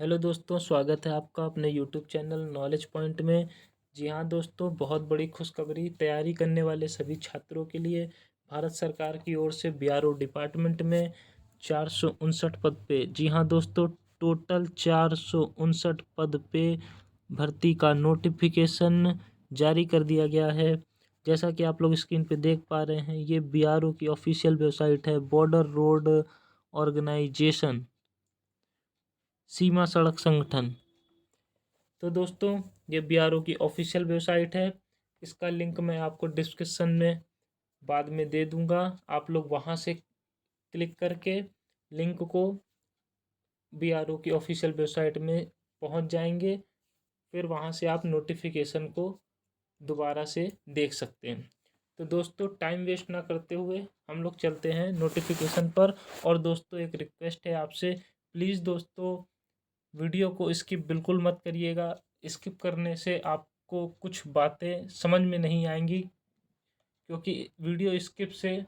Hello दोस्तों, स्वागत है आपका अपने यूट्यूब चैनल नॉलेज पॉइंट में। जी हाँ दोस्तों, बहुत बड़ी खुशखबरी तैयारी करने वाले सभी छात्रों के लिए भारत सरकार की ओर से बीआरओ डिपार्टमेंट में 459 पद पे, जी हाँ दोस्तों, टोटल 459 पद पे भर्ती का नोटिफिकेशन जारी कर दिया गया है। जैसा कि आप लोग स्क्रीन पे देख पा रहे हैं, ये बीआरओ की ऑफिशियल वेबसाइट है, बॉर्डर रोड ऑर्गेनाइजेशन सीमा सड़क संगठन। तो दोस्तों, ये बीआरओ की ऑफिशियल वेबसाइट है। इसका लिंक मैं आपको डिस्क्रिप्शन में बाद में दे दूंगा। आप लोग वहां से क्लिक करके लिंक को बीआरओ की ऑफिशियल वेबसाइट में पहुंच जाएंगे। फिर वहां से आप नोटिफिकेशन को दोबारा से देख सकते हैं। तो दोस्तों, टाइम वेस्ट ना करते हुए हम लोग चलते हैं नोटिफिकेशन पर। और दोस्तों, एक रिक्वेस्ट है आपसे, प्लीज़ दोस्तों, वीडियो को स्किप बिल्कुल मत करिएगा। स्किप करने से आपको कुछ बातें समझ में नहीं आएंगी, क्योंकि वीडियो स्किप से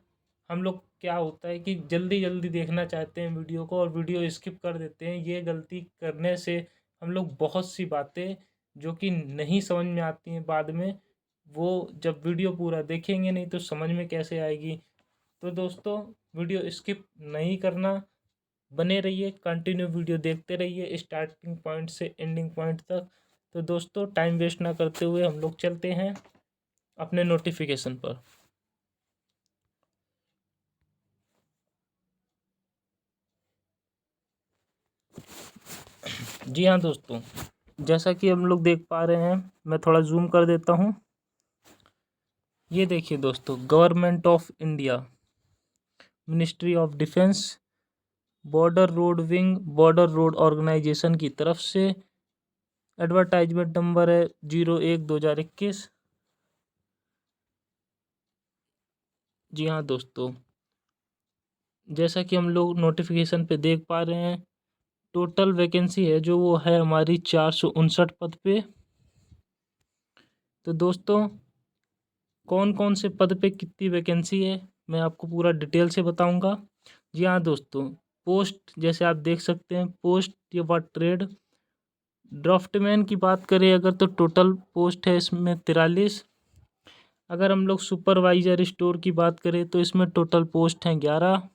हम लोग क्या होता है कि जल्दी जल्दी देखना चाहते हैं वीडियो को और वीडियो स्किप कर देते हैं। ये गलती करने से हम लोग बहुत सी बातें जो कि नहीं समझ में आती हैं बाद में, वो जब वीडियो पूरा देखेंगे नहीं तो समझ में कैसे आएगी। तो दोस्तों, वीडियो स्किप नहीं करना, बने रहिए, कंटिन्यू वीडियो देखते रहिए स्टार्टिंग पॉइंट से एंडिंग पॉइंट तक। तो दोस्तों, टाइम वेस्ट ना करते हुए हम लोग चलते हैं अपने नोटिफिकेशन पर। जी हाँ दोस्तों, जैसा कि हम लोग देख पा रहे हैं, मैं थोड़ा जूम कर देता हूँ। ये देखिए दोस्तों, government of India, ministry of defence, border road wing, border road organisation की तरफ से एडवर्टाइजमेंट नंबर है 01/2021। जी हाँ दोस्तों, जैसा कि हम लोग नोटिफिकेशन पे देख पा रहे हैं, टोटल वैकेंसी है जो वो है हमारी 459 पद पे। तो दोस्तों, कौन कौन से पद पे कितनी वैकेंसी है मैं आपको पूरा डिटेल से बताऊंगा। जी हाँ दोस्तों, पोस्ट जैसे आप देख सकते हैं, पोस्ट या ट्रेड ड्राफ्टमैन की बात करें अगर, तो टोटल पोस्ट है इसमें 43। अगर हम लोग सुपरवाइजर स्टोर की बात करें तो इसमें टोटल पोस्ट हैं 11।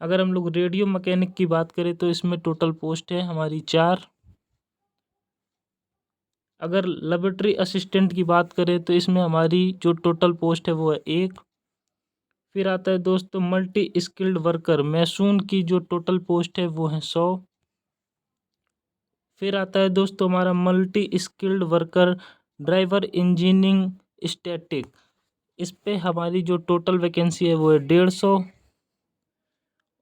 अगर हम लोग रेडियो मैकेनिक की बात करें तो इसमें टोटल पोस्ट है हमारी 4। अगर लेबोरेटरी असिस्टेंट की बात करें तो इसमें हमारी जो टोटल पोस्ट है वो है 1। फिर आता है दोस्तों मल्टी स्किल्ड वर्कर मैसून की जो टोटल पोस्ट है वो है 100। फिर आता है दोस्तों हमारा multi skilled worker driver engineering static, इस पे हमारी जो टोटल वैकेंसी है वो है 150।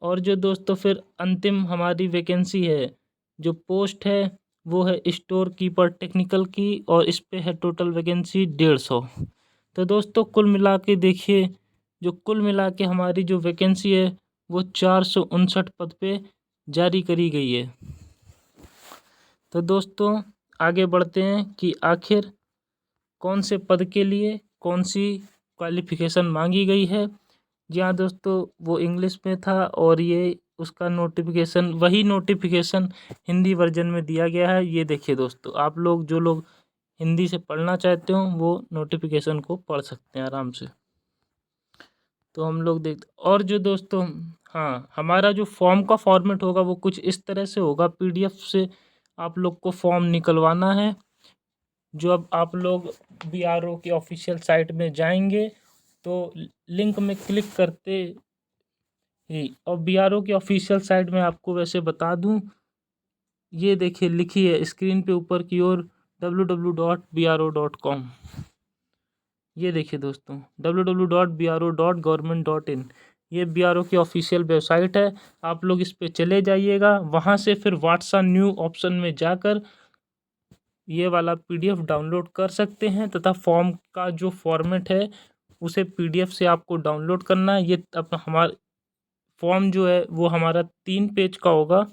और जो दोस्तों फिर अंतिम हमारी वैकेंसी है, जो पोस्ट है वो है स्टोर कीपर टेक्निकल की, और इस पे है टोटल वैकेंसी 150। तो दोस्तों, कुल मिला के देखिए, जो कुल मिला के हमारी जो वैकेंसी है वो 459 पद पे जारी करी गई है। तो दोस्तों, आगे बढ़ते हैं कि आखिर कौन से पद के लिए कौन सी क्वालिफ़िकेशन मांगी गई है। जी हाँ दोस्तों, वो इंग्लिश में था और ये उसका नोटिफिकेशन, वही नोटिफिकेशन हिंदी वर्जन में दिया गया है। ये देखिए दोस्तों, आप लोग जो लोग हिंदी से पढ़ना चाहते हो वो नोटिफिकेशन को पढ़ सकते हैं आराम से। तो हम लोग देख, और जो दोस्तों, हाँ, हमारा जो फॉर्म का फॉर्मेट होगा वो कुछ इस तरह से होगा। पीडीएफ से आप लोग को फॉर्म निकलवाना है। जो अब आप लोग बीआरओ की ऑफिशियल साइट में जाएंगे तो लिंक में क्लिक करते ही, और बीआरओ की ऑफिशियल साइट में आपको वैसे बता दूं, ये देखिए लिखी है स्क्रीन पे ऊपर की ओर www.bro.com। ये देखिए दोस्तों, www.bro.government.in, ये बीआरओ की ऑफिशियल वेबसाइट है। आप लोग इस पे चले जाइएगा, वहाँ से फिर व्हाट्सएप न्यू ऑप्शन में जाकर ये वाला पीडीएफ डाउनलोड कर सकते हैं, तथा फॉर्म का जो फॉर्मेट है उसे पीडीएफ से आपको डाउनलोड करना है। ये अब हमारा फॉर्म जो है वो हमारा 3 पेज का होगा।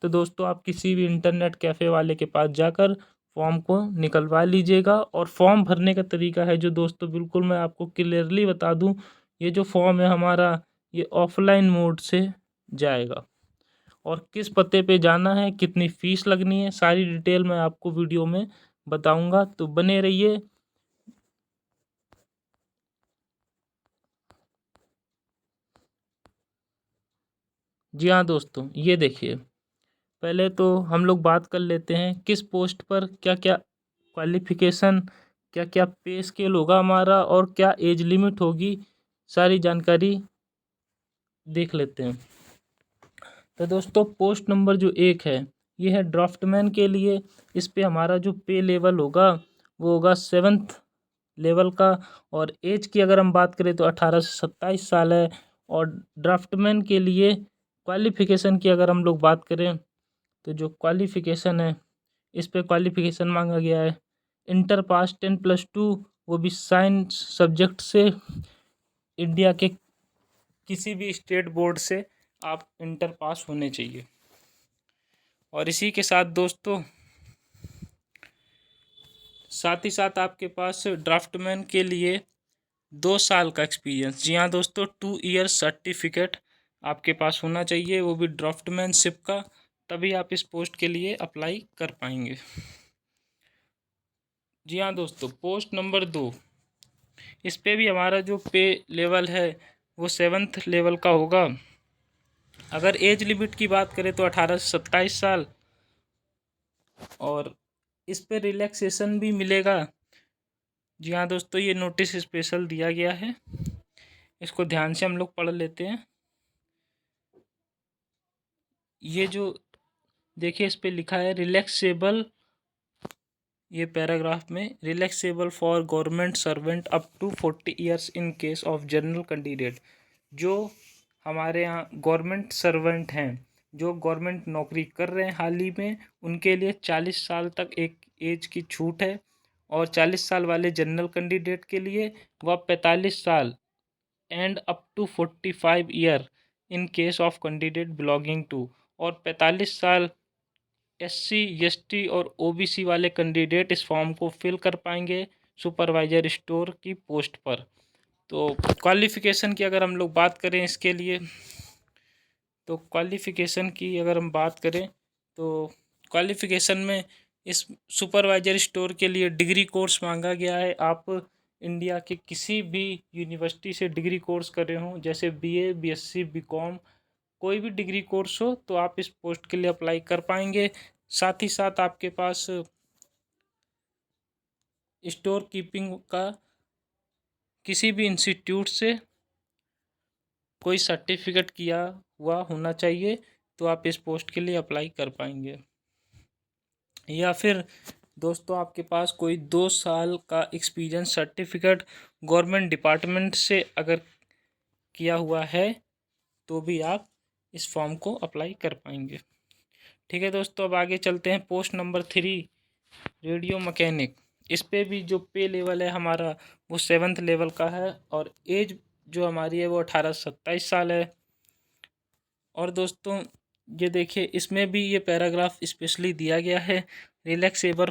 तो दोस्तों, आप किसी भी इंटरनेट कैफ़े वाले के पास जाकर फॉर्म को निकलवा लीजिएगा। और फॉर्म भरने का तरीका है जो दोस्तों बिल्कुल मैं आपको क्लियरली बता दूं, ये जो फॉर्म है हमारा, ये ऑफलाइन मोड से जाएगा। और किस पते पे जाना है, कितनी फ़ीस लगनी है, सारी डिटेल मैं आपको वीडियो में बताऊंगा, तो बने रहिए। जी हाँ दोस्तों, ये देखिए, पहले तो हम लोग बात कर लेते हैं किस पोस्ट पर क्या क्या क्वालिफ़िकेशन, क्या क्या पे स्केल होगा हमारा और क्या एज लिमिट होगी, सारी जानकारी देख लेते हैं। तो दोस्तों पोस्ट नंबर जो 1 है, ये है ड्राफ्टमैन के लिए। इस पे हमारा जो पे लेवल होगा वो होगा 7th लेवल का, और एज की अगर हम बात करें तो 18 से 27 साल है। और ड्राफ्टमैन के लिए क्वालिफ़िकेशन की अगर हम लोग बात करें तो जो क्वालिफ़िकेशन है, इस पे क्वालिफ़िकेशन मांगा गया है इंटर पास 10+2, वो भी साइंस सब्जेक्ट से। इंडिया के किसी भी स्टेट बोर्ड से आप इंटर पास होने चाहिए। और इसी के साथ दोस्तों, साथ ही साथ आपके पास ड्राफ्टमैन के लिए 2 साल का एक्सपीरियंस, जी हाँ दोस्तों, 2 ईयर सर्टिफिकेट आपके पास होना चाहिए, वो भी ड्राफ्टमैनशिप का, तभी आप इस पोस्ट के लिए अप्लाई कर पाएंगे। जी हाँ दोस्तों, पोस्ट नंबर 2, इस पे भी हमारा जो पे लेवल है वो 7th लेवल का होगा। अगर एज लिमिट की बात करें तो 18 से 27 साल, और इस पे रिलैक्सेशन भी मिलेगा। जी हाँ दोस्तों, ये नोटिस स्पेशल दिया गया है, इसको ध्यान से हम लोग पढ़ लेते हैं। ये जो देखिए, इस पे लिखा है रिलैक्सेबल, ये पैराग्राफ में, relaxable for government servant up to 40 years in case of general candidate. जो हमारे यहाँ गवर्नमेंट सर्वेंट हैं, जो गवर्नमेंट नौकरी कर रहे हैं हाल ही में, उनके लिए 40 साल तक एक एज की छूट है। और 40 साल वाले जनरल कैंडिडेट के लिए वह 45 साल and up to 45 year in case of candidate belonging to. और 45 साल SC ST और OBC वाले कैंडिडेट इस फॉर्म को फिल कर पाएंगे सुपरवाइजर स्टोर की पोस्ट पर। तो क्वालिफ़िकेशन की अगर हम लोग बात करें इसके लिए, तो क्वालिफ़िकेशन की अगर हम बात करें तो क्वालिफ़िकेशन में इस सुपरवाइजर स्टोर के लिए डिग्री कोर्स मांगा गया है। आप इंडिया के किसी भी यूनिवर्सिटी से डिग्री कोर्स कर रहे हों, जैसे BA BSc BCom, कोई भी डिग्री कोर्स हो तो आप इस पोस्ट के लिए अप्लाई कर पाएंगे। साथ ही साथ आपके पास स्टोर कीपिंग का किसी भी इंस्टीट्यूट से कोई सर्टिफिकेट किया हुआ होना चाहिए, तो आप इस पोस्ट के लिए अप्लाई कर पाएंगे। या फिर दोस्तों आपके पास कोई 2 साल का एक्सपीरियंस सर्टिफिकेट गवर्नमेंट डिपार्टमेंट से अगर किया हुआ है तो भी आप इस फॉर्म को अप्लाई कर पाएंगे। ठीक है दोस्तों, अब आगे चलते हैं। Post number 3, radio mechanic. इस पे भी जो पे लेवल है हमारा वो 7th लेवल का है, और एज जो हमारी है वो 18 से 27 साल है। और दोस्तों ये देखिए, इसमें भी ये पैराग्राफ स्पेशली दिया गया है, relaxable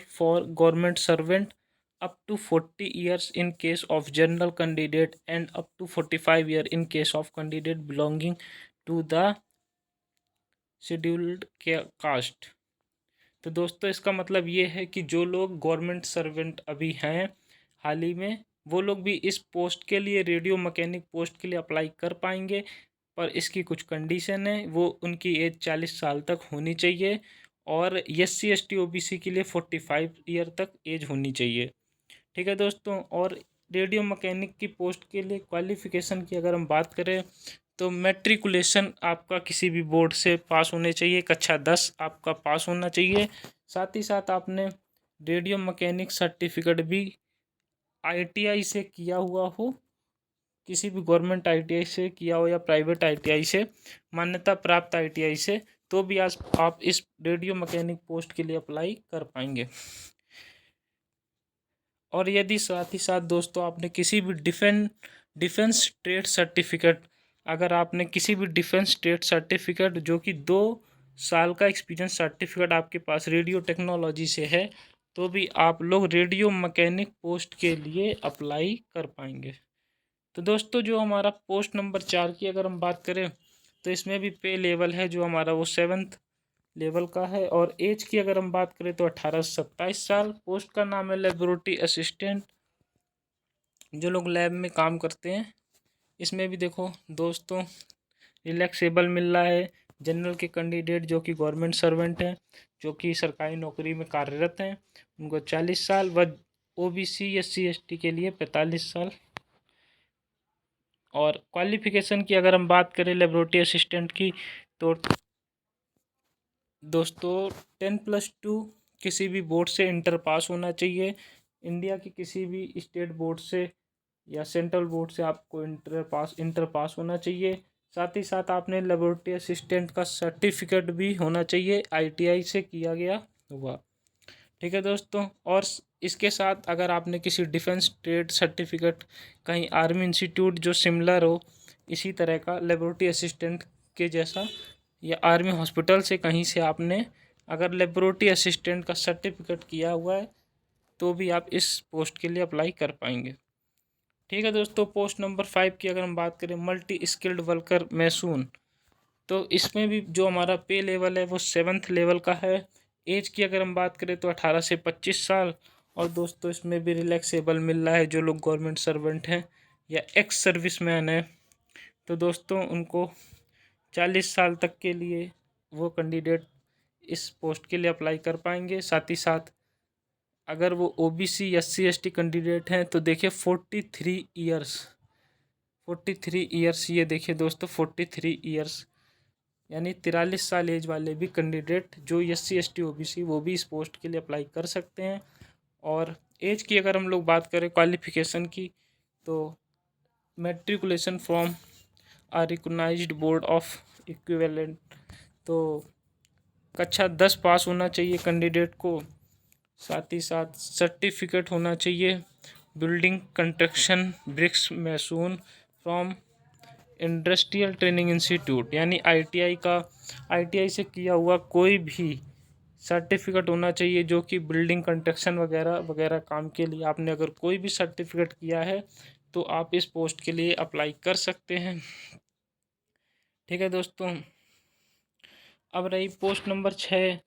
for government servant up to 40 years in case of general candidate and up to 45 year in case of candidate belonging to the scheduled caste. तो दोस्तों इसका मतलब ये है कि जो लोग गवर्नमेंट सर्वेंट अभी हैं हाल ही में, वो लोग भी इस पोस्ट के लिए, रेडियो मैकेनिक पोस्ट के लिए अप्लाई कर पाएंगे। पर इसकी कुछ कंडीशन है, वो उनकी एज 40 साल तक होनी चाहिए, और SC ST OBC के लिए 45 ईयर तक एज होनी चाहिए। ठीक है दोस्तों, और रेडियो मैकेनिक की पोस्ट के लिए क्वालिफ़िकेशन की अगर हम बात करें तो मैट्रिकुलेशन आपका किसी भी बोर्ड से पास होने चाहिए, कक्षा 10 आपका पास होना चाहिए। साथ ही साथ आपने रेडियो मैकेनिक सर्टिफिकेट भी ITI से किया हुआ हो, किसी भी गवर्नमेंट ITI से किया हो या प्राइवेट ITI से, मान्यता प्राप्त ITI से, तो भी आज आप इस रेडियो मैकेनिक पोस्ट के लिए अप्लाई कर पाएंगे। और यदि साथ ही साथ दोस्तों आपने किसी भी डिफेंस ट्रेड सर्टिफिकेट, अगर आपने किसी भी डिफेंस ट्रेड सर्टिफिकेट जो कि 2 साल का एक्सपीरियंस सर्टिफिकेट आपके पास रेडियो टेक्नोलॉजी से है, तो भी आप लोग रेडियो मैकेनिक पोस्ट के लिए अप्लाई कर पाएंगे। तो दोस्तों जो हमारा पोस्ट नंबर 4 की अगर हम बात करें तो इसमें भी पे लेवल है जो हमारा वो 7th लेवल का है। और एज की अगर हम बात करें तो 18 से 27 साल। पोस्ट का नाम है लेबोरेटरी असिस्टेंट, जो लोग लैब में काम करते हैं। इसमें भी देखो दोस्तों रिलैक्सेबल मिल रहा है। जनरल के कैंडिडेट जो कि गवर्नमेंट सर्वेंट हैं, जो कि सरकारी नौकरी में कार्यरत हैं, उनको 40 साल, व ओबीसी SC ST के लिए 45 साल। और क्वालिफिकेशन की अगर हम बात करें लेबोरेटरी असिस्टेंट की, तो दोस्तों 10+2 किसी भी बोर्ड से इंटर पास होना चाहिए। इंडिया की किसी भी स्टेट बोर्ड से या सेंट्रल बोर्ड से आपको इंटर पास होना चाहिए। साथ ही साथ आपने लेबोरेटरी असिस्टेंट का सर्टिफिकेट भी होना चाहिए, ITI से किया गया हुआ। ठीक है दोस्तों। और इसके साथ अगर आपने किसी डिफेंस ट्रेड सर्टिफिकेट, कहीं आर्मी इंस्टीट्यूट जो सिमिलर हो इसी तरह का लेबोरेटरी असिस्टेंट के जैसा, या आर्मी हॉस्पिटल से कहीं से आपने अगर लेबोरेटरी असिस्टेंट का सर्टिफिकेट किया हुआ है तो भी आप इस पोस्ट के लिए अप्लाई कर पाएंगे। ठीक है दोस्तों। पोस्ट नंबर 5 की अगर हम बात करें, मल्टी स्किल्ड वर्कर मैसून, तो इसमें भी जो हमारा पे लेवल है वो 7th लेवल का है। एज की अगर हम बात करें तो 18 से 25 साल। और दोस्तों इसमें भी रिलैक्सेबल मिल रहा है, जो लोग गवर्नमेंट सर्वेंट हैं या एक्स सर्विसमैन है, तो दोस्तों उनको 40 साल तक के लिए वो कैंडिडेट इस पोस्ट के लिए अप्लाई कर पाएंगे। साथ ही साथ अगर वो OBC SC ST कैंडिडेट हैं तो देखिए 43 ईयर्स, ये देखिए दोस्तों 43 ईयर्स, यानी 43 साल एज वाले भी कैंडिडेट जो SC ST OBC वो भी इस पोस्ट के लिए अप्लाई कर सकते हैं। और एज की अगर हम लोग बात करें क्वालिफिकेशन की, तो matriculation from a recognised board of equivalent, तो कक्षा 10 पास होना चाहिए कैंडिडेट को। साथ ही साथ सर्टिफिकेट होना चाहिए building construction bricks mason from industrial training institute, यानी ITI से किया हुआ कोई भी सर्टिफिकेट होना चाहिए, जो कि बिल्डिंग कंस्ट्रक्शन वगैरह वगैरह काम के लिए आपने अगर कोई भी सर्टिफिकेट किया है तो आप इस पोस्ट के लिए अप्लाई कर सकते हैं। ठीक है दोस्तों। अब रही post number 6,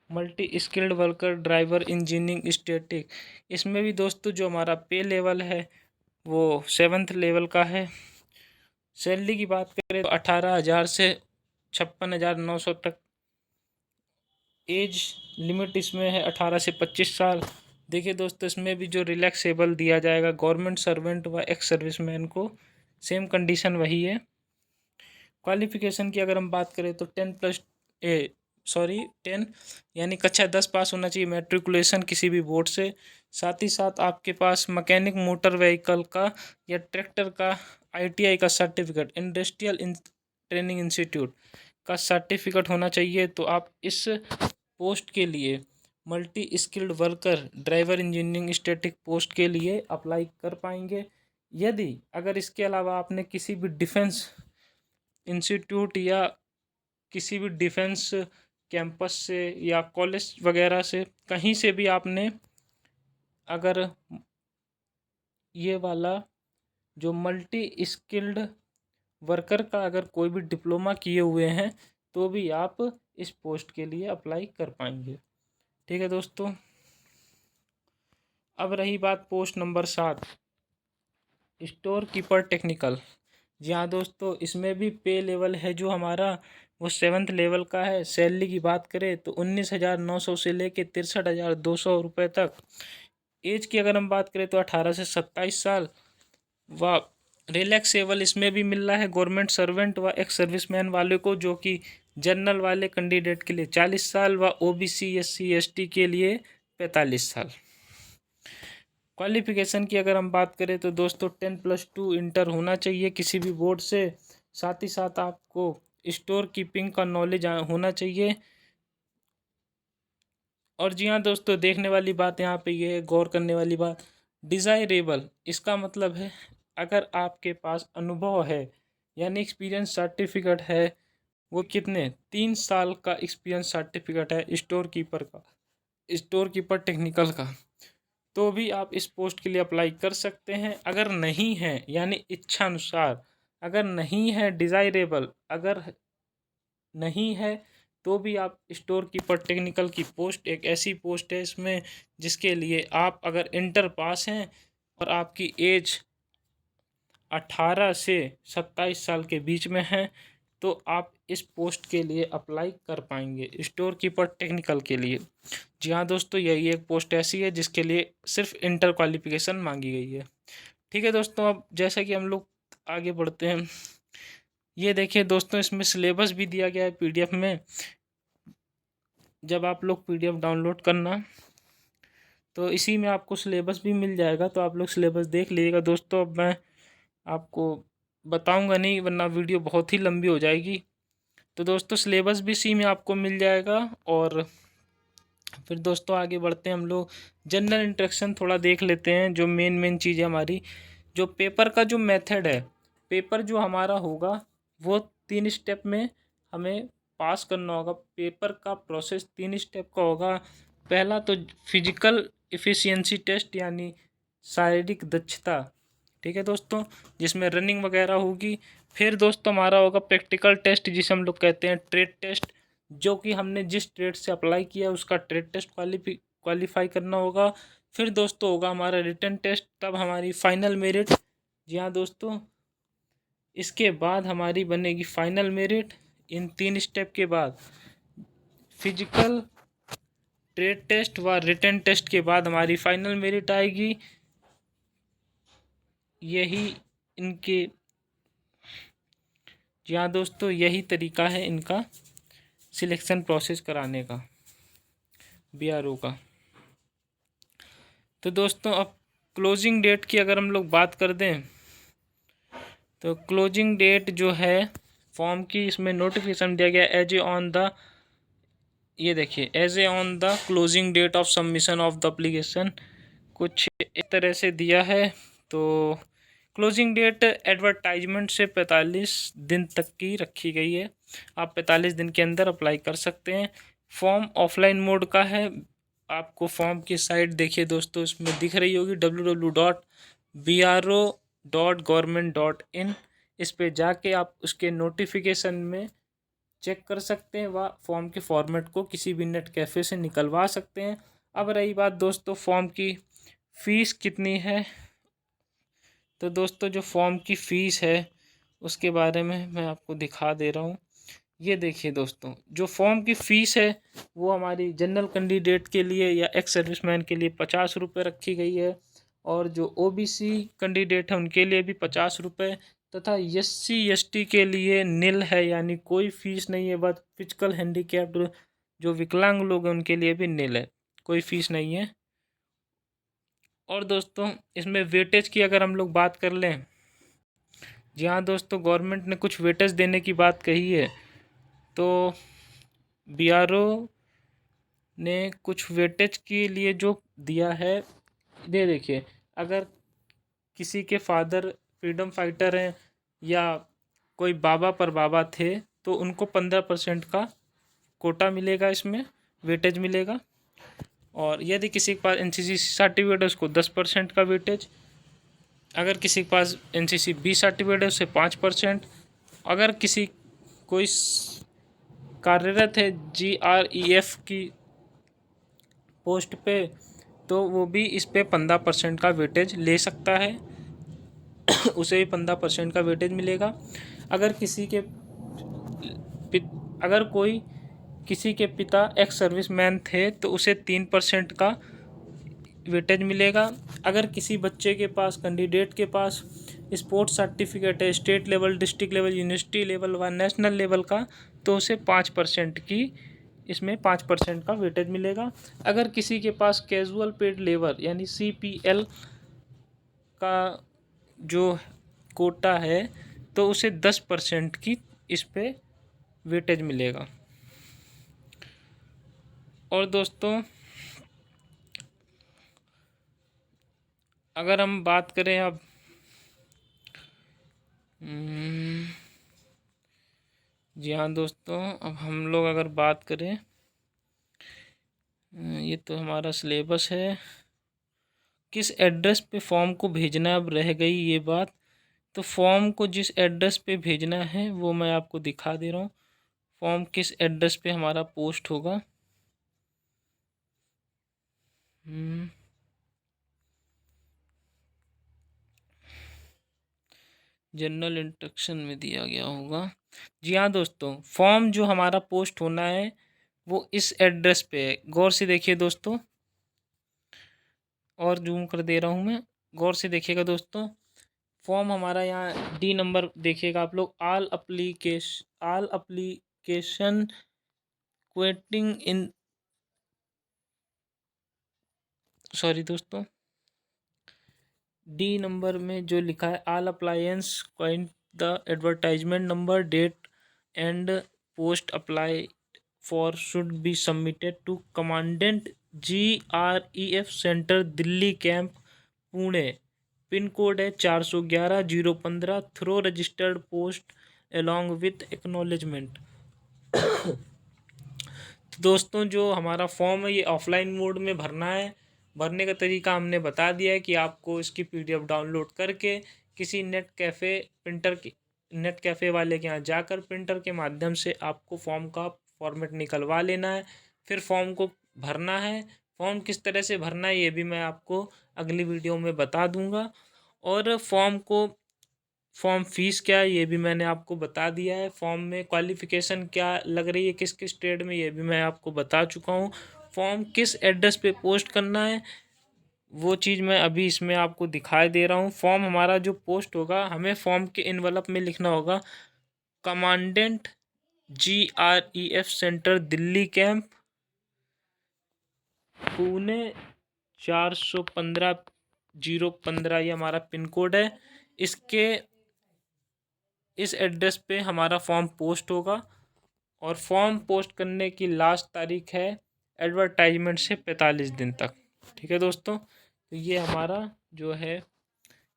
multi skilled worker driver engineering static. इसमें भी दोस्तों जो हमारा पे लेवल है वो 7th लेवल का है। सैलरी की बात करें तो 18,000 से 56,900 तक। एज लिमिट इसमें है 18 से 25 साल। देखिए दोस्तों इसमें भी जो रिलैक्सेबल दिया जाएगा गवर्नमेंट सर्वेंट व एक्स सर्विसमैन को, सेम कंडीशन वही है। क्वालिफिकेशन की अगर हम बात करें तो 10 यानी कक्षा 10 पास होना चाहिए, मैट्रिकुलेशन किसी भी बोर्ड से। साथ ही साथ आपके पास मैकेनिक मोटर व्हीकल का या ट्रैक्टर का ITI का सर्टिफिकेट, इंडस्ट्रियल ट्रेनिंग इंस्टीट्यूट का सर्टिफिकेट होना चाहिए। तो आप इस पोस्ट के लिए multi skilled worker driver engineering static post के लिए अप्लाई कर पाएंगे। यदि अगर इसके अलावा आपने किसी भी डिफेंस इंस्टीट्यूट या किसी भी डिफेंस कैंपस से या कॉलेज वगैरह से कहीं से भी आपने अगर ये वाला जो मल्टी स्किल्ड वर्कर का अगर कोई भी डिप्लोमा किए हुए हैं तो भी आप इस पोस्ट के लिए अप्लाई कर पाएंगे। ठीक है दोस्तों। अब रही बात post number 7, store keeper technical. जी हाँ दोस्तों, इसमें भी पे लेवल है जो हमारा वो 7th लेवल का है। सैलरी की बात करें तो 19,900 से लेके 63,200 रुपये तक। एज की अगर हम बात करें तो 18 से 27 साल। व रिलैक्सेबल इसमें भी मिल रहा है गवर्नमेंट सर्वेंट व एक्स सर्विसमैन वाले को, जो कि जनरल वाले कैंडिडेट के लिए 40 साल व OBC SC ST के लिए 45 साल। क्वालिफिकेशन की अगर हम बात करें तो दोस्तों 10+2 इंटर होना चाहिए किसी भी बोर्ड से। साथ ही साथ आपको स्टोर कीपिंग का नॉलेज होना चाहिए। और जी हाँ दोस्तों, देखने वाली बात यहाँ पे ये है, गौर करने वाली बात, डिज़ायरेबल इसका मतलब है अगर आपके पास अनुभव है, यानी एक्सपीरियंस सर्टिफिकेट है, वो कितने 3 साल का एक्सपीरियंस सर्टिफिकेट है स्टोर कीपर का, स्टोर कीपर टेक्निकल का, तो भी आप इस पोस्ट के लिए अप्लाई कर सकते हैं। अगर नहीं है यानी इच्छा अनुसार अगर नहीं है डिज़ायरेबल, अगर नहीं है तो भी आप स्टोर कीपर टेक्निकल की पोस्ट एक ऐसी पोस्ट है इसमें जिसके लिए आप अगर इंटर पास हैं और आपकी एज 18 से 27 साल के बीच में है तो आप इस पोस्ट के लिए अप्लाई कर पाएंगे, स्टोर कीपर टेक्निकल के लिए। जी हाँ दोस्तों, यही एक पोस्ट ऐसी है जिसके लिए सिर्फ इंटर क्वालिफिकेशन मांगी गई है। ठीक है दोस्तों, अब जैसा कि हम लोग आगे बढ़ते हैं, ये देखिए दोस्तों, इसमें सिलेबस भी दिया गया है पीडीएफ में। जब आप लोग पीडीएफ डाउनलोड करना तो इसी में आपको सिलेबस भी मिल जाएगा, तो आप लोग सिलेबस देख लीजिएगा दोस्तों। अब मैं आपको बताऊंगा नहीं वरना वीडियो बहुत ही लंबी हो जाएगी। तो दोस्तों सिलेबस भी इसी में आपको मिल जाएगा। और फिर दोस्तों आगे बढ़ते हैं हम लोग, जनरल इंट्रोडक्शन थोड़ा देख लेते हैं। जो मेन चीज़ है हमारी, जो पेपर का जो मेथड है, पेपर जो हमारा होगा वो 3 स्टेप में हमें पास करना होगा। पेपर का प्रोसेस 3 स्टेप का होगा। पहला तो फिजिकल इफ़िशियंसी टेस्ट यानी शारीरिक दक्षता, ठीक है दोस्तों, जिसमें रनिंग वगैरह होगी। फिर दोस्तों हमारा होगा प्रैक्टिकल टेस्ट जिसे हम लोग कहते हैं ट्रेड टेस्ट, जो कि हमने जिस ट्रेड से अप्लाई किया उसका ट्रेड टेस्ट क्वालिफाई करना होगा। फिर दोस्तों होगा हमारा रिटन टेस्ट, तब हमारी फाइनल मेरिट। जी हाँ दोस्तों, इसके बाद हमारी बनेगी फाइनल मेरिट। इन 3 स्टेप के बाद फिजिकल, ट्रेड टेस्ट व रिटन टेस्ट के बाद हमारी फाइनल मेरिट आएगी। यही इनके, जी हाँ दोस्तों, यही तरीका है इनका सिलेक्शन प्रोसेस कराने का, बीआरओ का। तो दोस्तों अब क्लोजिंग डेट की अगर हम लोग बात कर दें तो क्लोजिंग डेट जो है फॉर्म की, इसमें नोटिफिकेशन दिया गया एज ए ऑन द, ये देखिए, age a on the closing date of submission of the application, कुछ इस तरह से दिया है। तो क्लोजिंग डेट एडवर्टाइजमेंट से 45 दिन तक की रखी गई है। आप 45 दिन के अंदर अप्लाई कर सकते हैं। फॉर्म ऑफलाइन मोड का है। आपको फॉर्म की साइट देखिए दोस्तों, इसमें दिख रही होगी www.bro.government.in। इस पे जाके आप उसके नोटिफिकेशन में चेक कर सकते हैं व फॉर्म के फॉर्मेट को किसी भी नेट कैफ़े से निकलवा सकते हैं। अब रही बात दोस्तों फॉर्म की फ़ीस कितनी है, तो दोस्तों जो फॉर्म की फ़ीस है उसके बारे में मैं आपको दिखा दे रहा हूँ। ये देखिए दोस्तों, जो फॉर्म की फ़ीस है वो हमारी जनरल कैंडिडेट के लिए या एक्स सर्विसमैन के लिए 50 रुपये रखी गई है, और जो ओबीसी कैंडिडेट है उनके लिए भी 50 रुपये, तथा एससी एसटी के लिए निल है, यानी कोई फ़ीस नहीं है। बस फिजिकल हैंडीकैप्ड जो विकलांग लोग हैं उनके लिए भी निल है, कोई फ़ीस नहीं है। और दोस्तों इसमें वेटेज की अगर हम लोग बात कर लें, जी हाँ दोस्तों, गवर्नमेंट ने कुछ वेटेज देने की बात कही है। तो बीआरओ ने कुछ वेटेज के लिए जो दिया है, ये देखिए, अगर किसी के फादर फ्रीडम फाइटर हैं या कोई बाबा पर बाबा थे तो उनको 15% का कोटा मिलेगा, इसमें वेटेज मिलेगा। और यदि किसी के पास एनसीसी सर्टिफिकेट है उसको 10% का वेटेज। अगर किसी के पास एनसीसी बी सर्टिफिकेट है उससे 5%। अगर किसी कोई कार्यरत है जीआरईएफ की पोस्ट पे तो वो भी इस पे 15% का वेटेज ले सकता है, उसे भी 15% का वेटेज मिलेगा। अगर किसी के अगर कोई किसी के पिता एक्स सर्विसमैन थे तो उसे 3% का वेटेज मिलेगा। अगर किसी बच्चे के पास, कैंडिडेट के पास स्पोर्ट्स सर्टिफिकेट है state level, district level, university level व नेशनल लेवल का, तो उसे 5% की, इसमें 5% का वेटेज मिलेगा। अगर किसी के पास कैजुअल पेड लेबर यानी सीपीएल का जो कोटा है तो उसे 10% की इस पे वेटेज मिलेगा। और दोस्तों अगर हम बात करें अब जी हाँ दोस्तों, अब हम लोग अगर बात करें, ये तो हमारा सिलेबस है। किस एड्रेस पे फॉर्म को भेजना है, अब रह गई ये बात। तो फॉर्म को जिस एड्रेस पे भेजना है वो मैं आपको दिखा दे रहा हूँ। फॉर्म किस एड्रेस पे हमारा पोस्ट होगा। जनरल इंस्ट्रक्शन में दिया गया होगा। जी हाँ दोस्तों, फॉर्म जो हमारा पोस्ट होना है वो इस एड्रेस पे है। गौर से देखिए दोस्तों, और जूम कर दे रहा हूँ मैं, गौर से देखिएगा दोस्तों। फॉर्म हमारा यहाँ डी नंबर देखिएगा आप लोग, all application quoting in, sorry दोस्तों, डी नंबर में जो लिखा है all applicants quoting the advertisement number date and post apply for should be submitted to commandant GREF centre Delhi camp Pune. Pin code है 411-015, through registered post along with acknowledgement. तो दोस्तों जो हमारा फॉर्म है ये ऑफलाइन मोड में भरना है। भरने का तरीका हमने बता दिया है कि आपको इसकी PDF डाउनलोड करके किसी नेट कैफ़े वाले के यहाँ जाकर प्रिंटर के माध्यम से आपको फॉर्म का फॉर्मेट निकलवा लेना है। फिर फॉर्म को भरना है। फॉर्म किस तरह से भरना है ये भी मैं आपको अगली वीडियो में बता दूंगा। और फॉर्म फीस क्या है ये भी मैंने आपको बता दिया है। फॉर्म में क्वालिफ़िकेशन क्या लग रही है, किस किस ट्रेड में, ये भी मैं आपको बता चुका हूँ। फॉर्म किस एड्रेस पे पोस्ट करना है वो चीज़ मैं अभी इसमें आपको दिखाई दे रहा हूँ। फॉर्म हमारा जो पोस्ट होगा, हमें फॉर्म के इन्वेलप में लिखना होगा commandant GREF centre Delhi camp Pune 415-015, ये हमारा पिन कोड है। इस एड्रेस पे हमारा फॉर्म पोस्ट होगा। और फॉर्म पोस्ट करने की लास्ट तारीख है एडवर्टाइजमेंट से 45 दिन तक। ठीक है दोस्तों, तो ये हमारा जो है,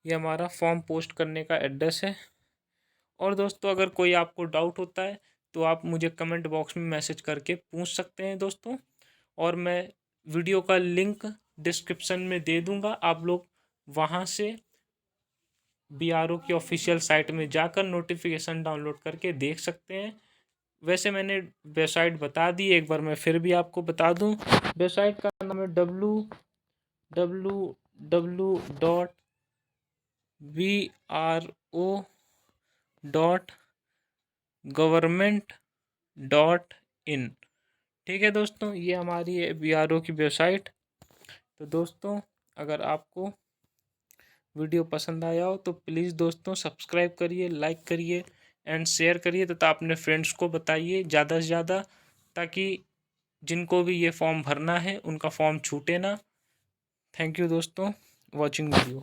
ये हमारा फॉर्म पोस्ट करने का एड्रेस है। और दोस्तों अगर कोई आपको डाउट होता है तो आप मुझे कमेंट बॉक्स में मैसेज करके पूछ सकते हैं दोस्तों। और मैं वीडियो का लिंक डिस्क्रिप्शन में दे दूंगा, आप लोग वहाँ से BRO की ऑफिशियल साइट में जाकर नोटिफिकेशन डाउनलोड करके देख सकते हैं। वैसे मैंने वेबसाइट बता दी, एक बार मैं फिर भी आपको बता दूं। वेबसाइट का नाम है www.bro.government.in। ठीक है दोस्तों, ये हमारी है BRO की वेबसाइट। तो दोस्तों अगर आपको वीडियो पसंद आया हो तो प्लीज़ दोस्तों सब्सक्राइब करिए, लाइक करिए एंड शेयर करिए तथा अपने फ्रेंड्स को बताइए ज़्यादा से ज़्यादा, ताकि जिनको भी ये फॉर्म भरना है उनका फॉर्म छूटे ना। थैंक यू दोस्तों, वॉचिंग वीडियो।